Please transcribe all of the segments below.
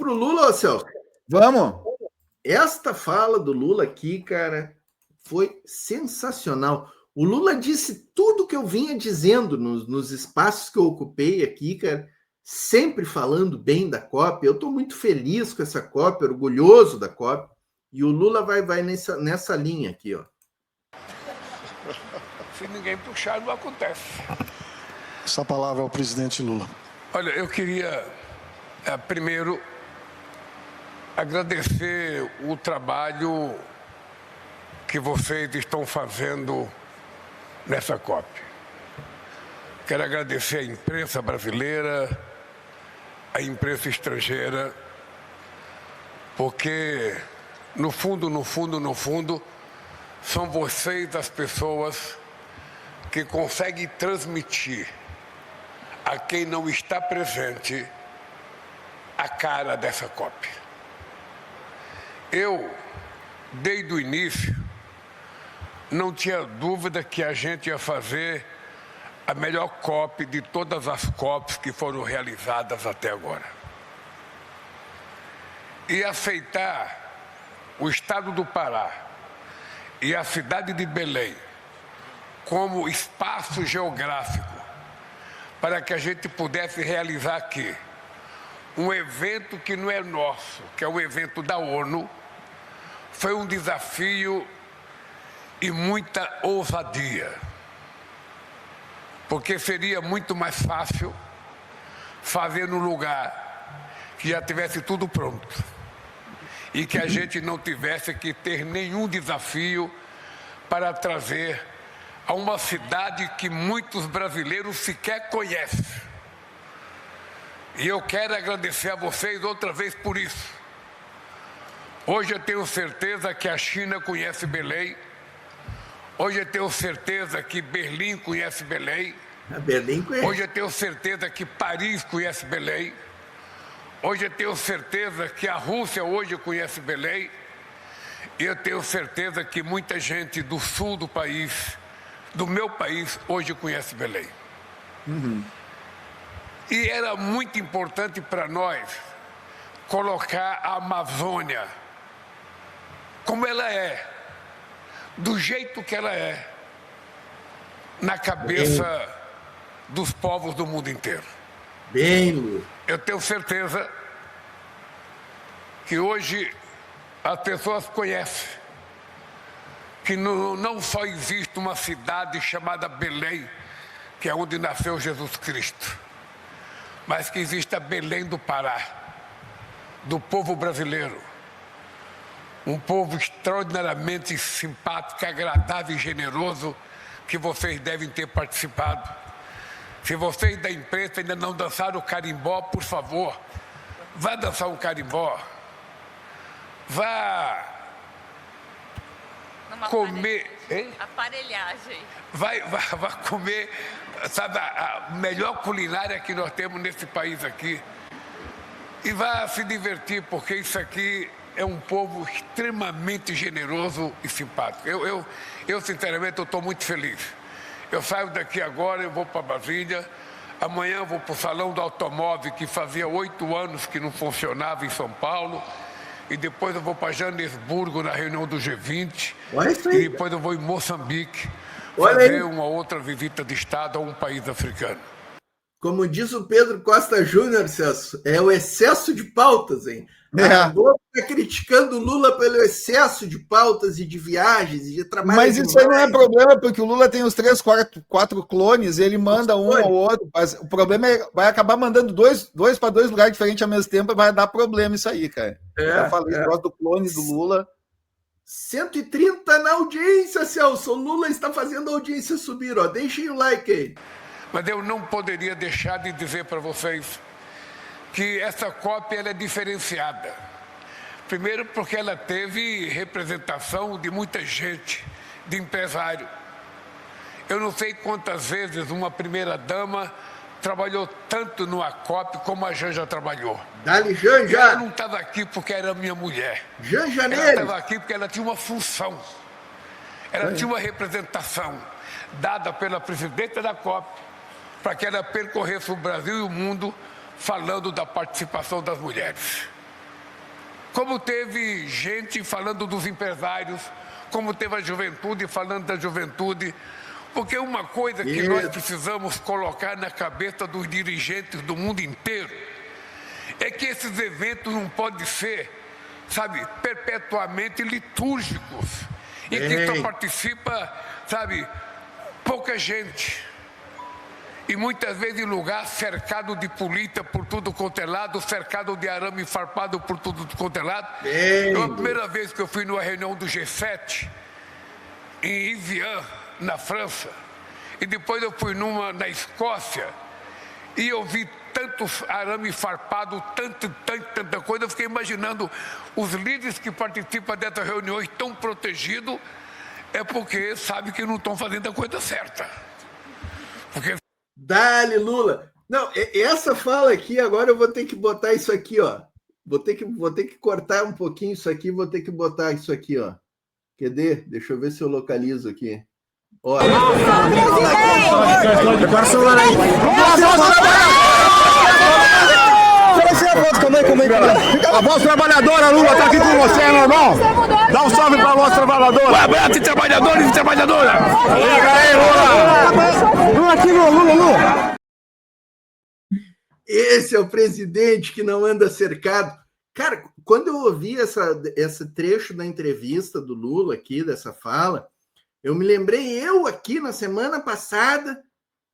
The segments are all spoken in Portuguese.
pro Lula, ô Celso? Vamos. Esta fala do Lula aqui, cara, foi sensacional. O Lula disse tudo que eu vinha dizendo nos espaços que eu ocupei aqui, cara, sempre falando bem da COP. Eu estou muito feliz com essa COP, orgulhoso da COP. E o Lula vai nessa linha aqui, ó. Se ninguém puxar, não acontece. Essa palavra é ao presidente Lula. Olha, eu queria, primeiro, agradecer o trabalho que vocês estão fazendo nessa COP. Quero agradecer à imprensa brasileira, à imprensa estrangeira, porque, no fundo, são vocês as pessoas que conseguem transmitir a quem não está presente a cara dessa COP. Eu, desde o início, não tinha dúvida que a gente ia fazer a melhor COP de todas as COPs que foram realizadas até agora. E aceitar o estado do Pará e a cidade de Belém como espaço geográfico para que a gente pudesse realizar aqui um evento que não é nosso, que é um evento da ONU, foi um desafio e muita ousadia, porque seria muito mais fácil fazer no lugar que já tivesse tudo pronto e que a gente não tivesse que ter nenhum desafio para trazer a uma cidade que muitos brasileiros sequer conhecem. E eu quero agradecer a vocês outra vez por isso. Hoje eu tenho certeza que a China conhece Belém. Hoje eu tenho certeza que Berlim conhece Belém. Berlim conhece. Hoje eu tenho certeza que Paris conhece Belém. Hoje eu tenho certeza que a Rússia hoje conhece Belém. E eu tenho certeza que muita gente do sul do país, do meu país, hoje conhece Belém. E era muito importante para nós colocar a Amazônia como ela é, do jeito que ela é, na cabeça dos povos do mundo inteiro. Bem, Lula. Eu tenho certeza que hoje as pessoas conhecem que não só existe uma cidade chamada Belém, que é onde nasceu Jesus Cristo, mas que existe a Belém do Pará, do povo brasileiro. Um povo extraordinariamente simpático, agradável e generoso, que vocês devem ter participado. Se vocês da imprensa ainda não dançaram o carimbó, por favor, vá dançar um carimbó. Vá comer. Aparelhagem. Vai comer, sabe, a melhor culinária que nós temos nesse país aqui. E vá se divertir, porque isso aqui é um povo extremamente generoso e simpático. Eu sinceramente, eu estou muito feliz. Eu saio daqui agora, eu vou para Brasília. Amanhã eu vou para o Salão do Automóvel, que fazia 8 anos que não funcionava em São Paulo. E depois eu vou para Joanesburgo, na reunião do G20. E depois eu vou em Moçambique fazer uma outra visita de Estado a um país africano. Como diz o Pedro Costa Júnior, Celso, é o excesso de pautas, hein? A Globo está criticando o Lula pelo excesso de pautas e de viagens e de trabalho. Mas isso aí não é problema, porque o Lula tem os 3, 4 clones, ele manda um ao outro. Mas o problema é vai acabar mandando dois para 2 lugares diferentes ao mesmo tempo e vai dar problema isso aí, cara. Eu falei do clone do Lula. 130 na audiência, Celso. O Lula está fazendo a audiência subir, ó. Deixem o like aí. Mas eu não poderia deixar de dizer para vocês que essa COP ela é diferenciada. Primeiro porque ela teve representação de muita gente, de empresário. Eu não sei quantas vezes uma primeira-dama trabalhou tanto numa COP como a Janja trabalhou. Dali, Janja! Ela não estava aqui porque era minha mulher. Janja nele! Ela estava aqui porque ela tinha uma função. Ela tinha uma representação dada pela presidenta da COP para que ela percorresse o Brasil e o mundo falando da participação das mulheres. como teve gente falando dos empresários, como teve a juventude falando da juventude, porque uma coisa que nós precisamos colocar na cabeça dos dirigentes do mundo inteiro é que esses eventos não podem ser, sabe, perpetuamente litúrgicos e que só participa, sabe, pouca gente. E muitas vezes em lugar cercado de polícia por tudo quanto é lado, cercado de arame farpado por tudo quanto é lado. A primeira vez que eu fui numa reunião do G7, em Evian, na França, e depois eu fui numa na Escócia, e eu vi tantos arame farpado, tanta coisa, eu fiquei imaginando os líderes que participam dessas reuniões tão protegidos, é porque sabem que não estão fazendo a coisa certa. Porque... Dale, Lula. Não, essa fala aqui, agora eu vou ter que botar isso aqui, ó. Vou ter que cortar um pouquinho isso aqui, vou ter que botar isso aqui, ó. Cadê? Deixa eu ver se eu localizo aqui. Olha. A voz trabalhadora, Lula, tá aqui com você, meu irmão. Dá um salve pra voz trabalhadora. Um abraço de trabalhadores e trabalhadora. Liga aí, Lula. Lula aqui, Lula. Esse é o presidente que não anda cercado. Cara, quando eu ouvi esse trecho da entrevista do Lula aqui, dessa fala, eu me lembrei eu aqui na semana passada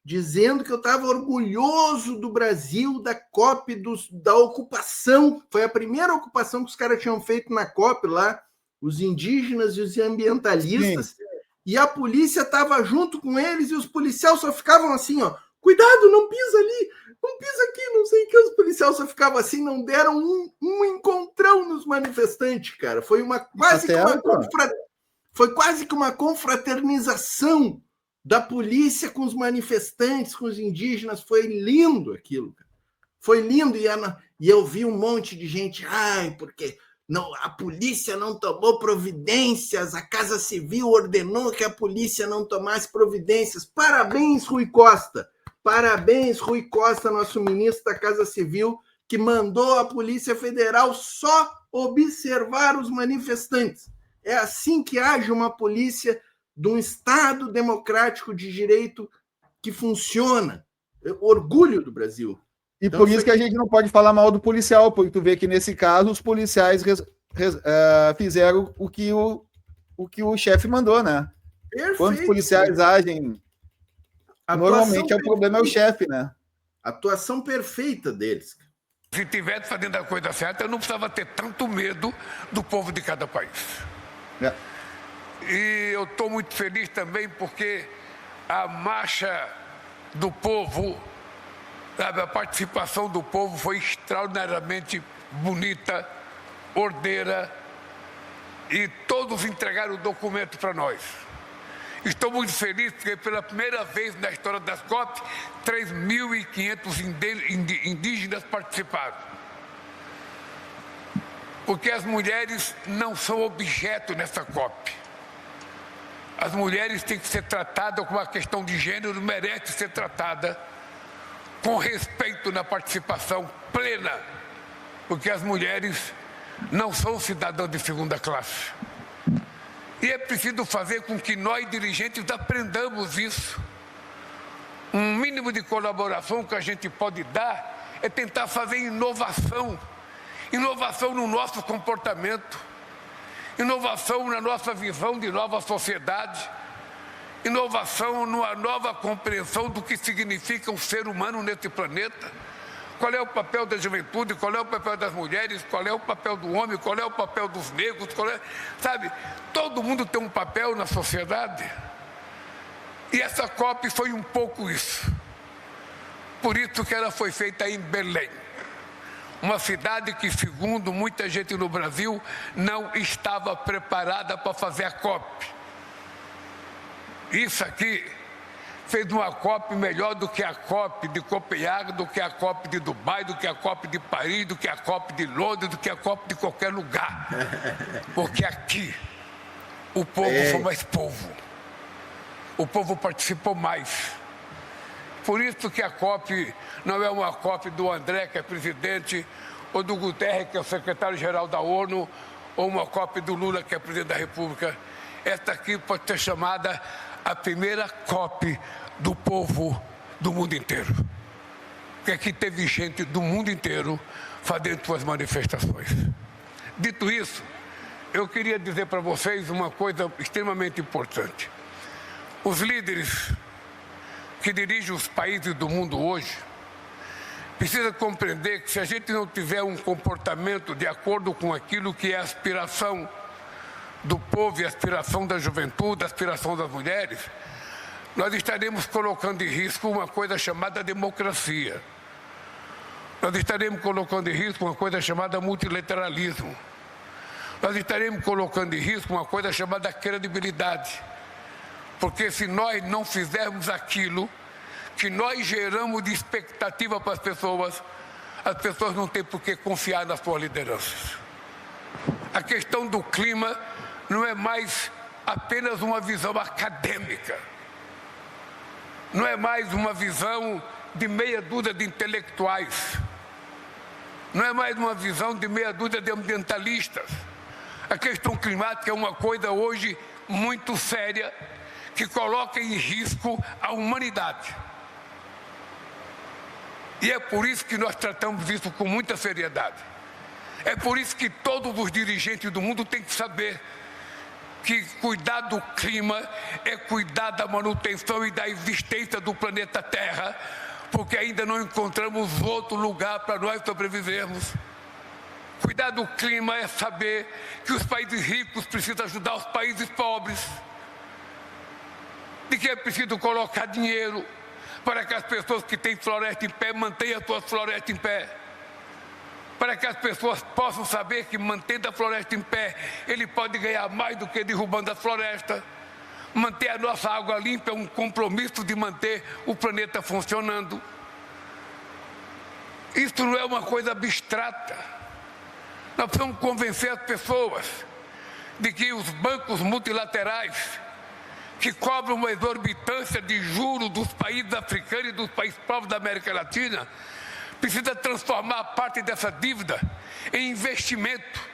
dizendo que eu estava orgulhoso do Brasil, da COP, da ocupação. Foi a primeira ocupação que os caras tinham feito na COP lá, os indígenas e os ambientalistas. Sim. E a polícia estava junto com eles e os policiais só ficavam assim, ó, cuidado, não pisa ali, não pisa aqui, não sei o que. Os policiais só ficavam assim, não deram um encontrão nos manifestantes, cara. Foi quase que uma confraternização da polícia com os manifestantes, com os indígenas. Foi lindo aquilo, cara. Foi lindo. E eu vi um monte de gente, porque não, a polícia não tomou providências, a Casa Civil ordenou que a polícia não tomasse providências. Parabéns, Rui Costa. Parabéns, Rui Costa, nosso ministro da Casa Civil, que mandou a Polícia Federal só observar os manifestantes. É assim que age uma polícia de um Estado democrático de direito que funciona. Orgulho do Brasil. E então, por isso que a gente não pode falar mal do policial, porque tu vê que nesse caso os policiais fizeram o que o chefe mandou, né? Perfeito. Quando os policiais agem, normalmente o problema é o chefe, né? Atuação perfeita deles. Se tivesse fazendo a coisa certa, eu não precisava ter tanto medo do povo de cada país. É. E eu estou muito feliz também porque a marcha do povo, sabe, a participação do povo foi extraordinariamente bonita, ordeira, e todos entregaram o documento para nós. Estou muito feliz porque pela primeira vez na história das COP, 3.500 indígenas participaram. Porque as mulheres não são objeto nessa COP. As mulheres têm que ser tratadas com uma questão de gênero, merece ser tratada com respeito na participação plena, porque as mulheres não são cidadãos de segunda classe. E é preciso fazer com que nós, dirigentes, aprendamos isso. Um mínimo de colaboração que a gente pode dar é tentar fazer inovação. Inovação no nosso comportamento. Inovação na nossa visão de nova sociedade, inovação numa nova compreensão do que significa um ser humano nesse planeta. Qual é o papel da juventude, qual é o papel das mulheres, qual é o papel do homem, qual é o papel dos negros, sabe? Todo mundo tem um papel na sociedade. E essa COP foi um pouco isso. Por isso que ela foi feita em Belém. Uma cidade que, segundo muita gente no Brasil, não estava preparada para fazer a COP. Isso aqui fez uma COP melhor do que a COP de Copenhague, do que a COP de Dubai, do que a COP de Paris, do que a COP de Londres, do que a COP de qualquer lugar. Porque aqui o povo foi mais povo. O povo participou mais. Por isso que a COP não é uma COP do André, que é presidente, ou do Guterres, que é o secretário-geral da ONU, ou uma cópia do Lula, que é presidente da República. Esta aqui pode ser chamada a primeira COP do povo do mundo inteiro. Porque aqui teve gente do mundo inteiro fazendo suas manifestações. Dito isso, eu queria dizer para vocês uma coisa extremamente importante. Os líderes que dirigem os países do mundo hoje precisam compreender que se a gente não tiver um comportamento de acordo com aquilo que é a aspiração do povo e a aspiração da juventude, a aspiração das mulheres, nós estaremos colocando em risco uma coisa chamada democracia. Nós estaremos colocando em risco uma coisa chamada multilateralismo. Nós estaremos colocando em risco uma coisa chamada credibilidade. Porque se nós não fizermos aquilo que nós geramos de expectativa para as pessoas não têm por que confiar nas suas lideranças. A questão do clima não é mais apenas uma visão acadêmica. Não é mais uma visão de meia dúzia de intelectuais. Não é mais uma visão de meia dúzia de ambientalistas. A questão climática é uma coisa hoje muito séria que coloca em risco a humanidade. E é por isso que nós tratamos isso com muita seriedade. É por isso que todos os dirigentes do mundo têm que saber que cuidar do clima é cuidar da manutenção e da existência do planeta Terra, porque ainda não encontramos outro lugar para nós sobrevivermos. Cuidar do clima é saber que os países ricos precisam ajudar os países pobres, de que é preciso colocar dinheiro para que as pessoas que têm floresta em pé mantenham suas florestas em pé, para que as pessoas possam saber que mantendo a floresta em pé, ele pode ganhar mais do que derrubando a floresta. Manter a nossa água limpa é um compromisso de manter o planeta funcionando. Isso não é uma coisa abstrata. Nós precisamos convencer as pessoas de que os bancos multilaterais que cobram uma exorbitância de juros dos países africanos e dos países pobres da América Latina precisa transformar parte dessa dívida em investimento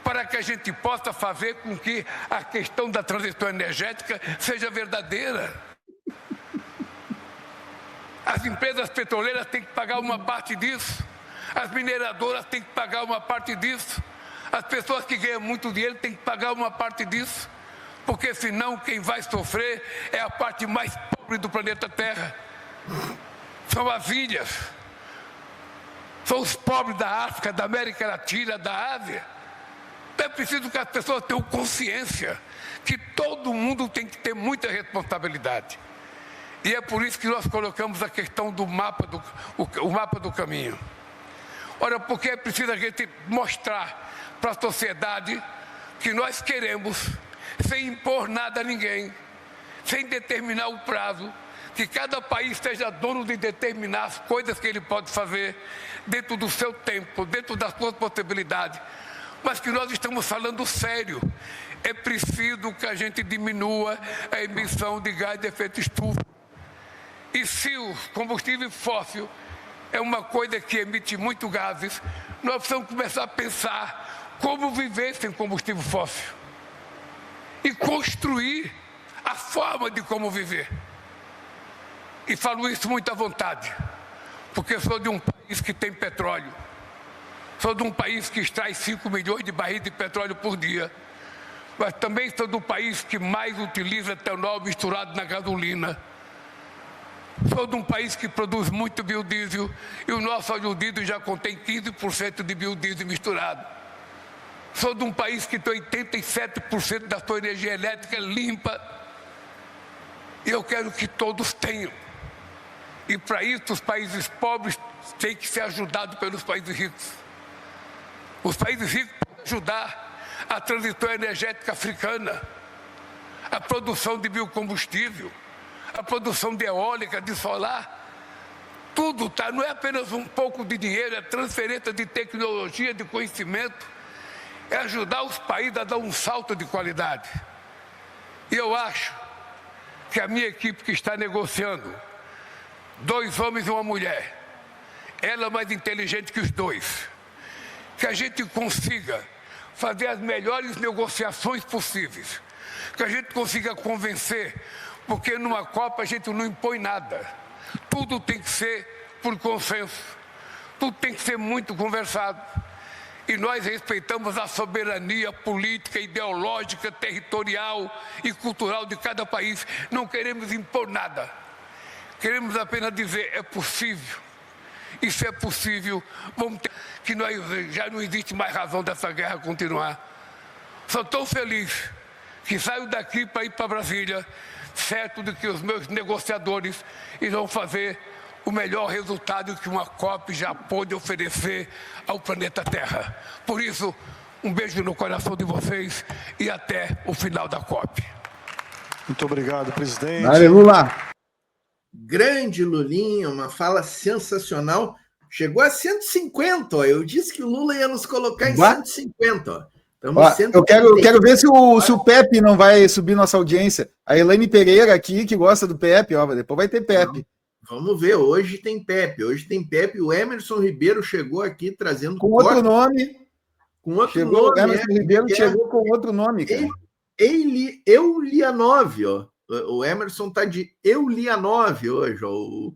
para que a gente possa fazer com que a questão da transição energética seja verdadeira. As empresas petroleiras têm que pagar uma parte disso, as mineradoras têm que pagar uma parte disso, as pessoas que ganham muito dinheiro têm que pagar uma parte disso, porque senão quem vai sofrer é a parte mais pobre do planeta Terra. São as ilhas, são os pobres da África, da América Latina, da Ásia. É preciso que as pessoas tenham consciência que todo mundo tem que ter muita responsabilidade. E é por isso que nós colocamos a questão do mapa do caminho. Ora, porque é preciso a gente mostrar para a sociedade que nós queremos, sem impor nada a ninguém, sem determinar o prazo, que cada país seja dono de determinar as coisas que ele pode fazer dentro do seu tempo, dentro das suas possibilidades, mas que nós estamos falando sério. É preciso que a gente diminua a emissão de gás de efeito estufa. E se o combustível fóssil é uma coisa que emite muito gases, nós precisamos começar a pensar como viver sem combustível fóssil e construir a forma de como viver. E falo isso muito à vontade, porque sou de um país que tem petróleo, sou de um país que extrai 5 milhões de barris de petróleo por dia, mas também sou do país que mais utiliza etanol misturado na gasolina. Sou de um país que produz muito biodiesel e o nosso óleo diesel já contém 15% de biodiesel misturado. Sou de um país que tem 87% da sua energia elétrica limpa e eu quero que todos tenham. E para isso os países pobres têm que ser ajudados pelos países ricos. Os países ricos podem ajudar a transição energética africana, a produção de biocombustível, a produção de eólica, de solar, tudo tá, não é apenas um pouco de dinheiro, é transferência de tecnologia, de conhecimento, é ajudar os países a dar um salto de qualidade. E eu acho que a minha equipe que está negociando, 2 homens e uma mulher, ela é mais inteligente que os dois, que a gente consiga fazer as melhores negociações possíveis, que a gente consiga convencer, porque numa Copa a gente não impõe nada. Tudo tem que ser por consenso, tudo tem que ser muito conversado. E nós respeitamos a soberania política, ideológica, territorial e cultural de cada país. Não queremos impor nada. Queremos apenas dizer, é possível. E se é possível, vamos ter que já não existe mais razão dessa guerra continuar. Sou tão feliz que saio daqui para ir para Brasília, certo de que os meus negociadores irão fazer o melhor resultado que uma COP já pôde oferecer ao planeta Terra. Por isso, um beijo no coração de vocês e até o final da COP. Muito obrigado, presidente. Valeu, Lula. Grande Lulinha, uma fala sensacional. Chegou a 150, ó. Eu disse que o Lula ia nos colocar em 150, ó. Eu quero ver se o Pepe não vai subir nossa audiência. A Elaine Pereira aqui, que gosta do Pepe, ó, depois vai ter Pepe. Não. Vamos ver, hoje tem Pepe. O Emerson Ribeiro chegou aqui trazendo... Com outro nome. O Emerson Ribeiro chegou com outro nome, cara. Eulianov, ó. O Emerson tá de Eulianov hoje, ó.